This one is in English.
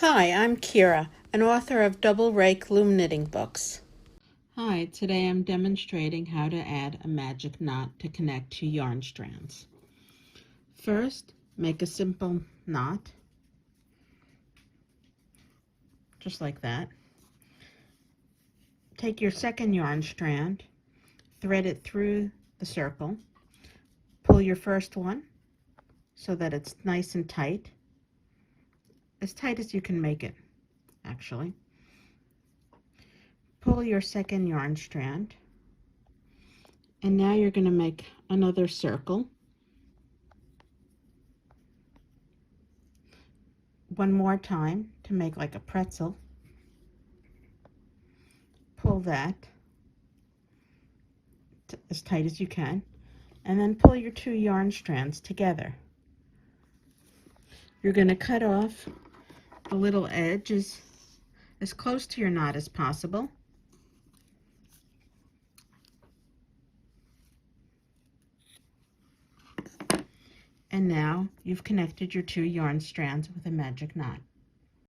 Hi, I'm Kera, an author of double rake loom knitting books. Hi, today I'm demonstrating how to add a magic knot to connect two yarn strands. First, make a simple knot, just like that. Take your second yarn strand, thread it through the circle, pull your first one so that it's nice and tight as you can make it, actually. Pull your second yarn strand, and now you're going to make another circle. One more time to make like a pretzel. Pull that as tight as you can, and then pull your two yarn strands together. You're going to cut off the little edges as close to your knot as possible. And now you've connected your two yarn strands with a magic knot.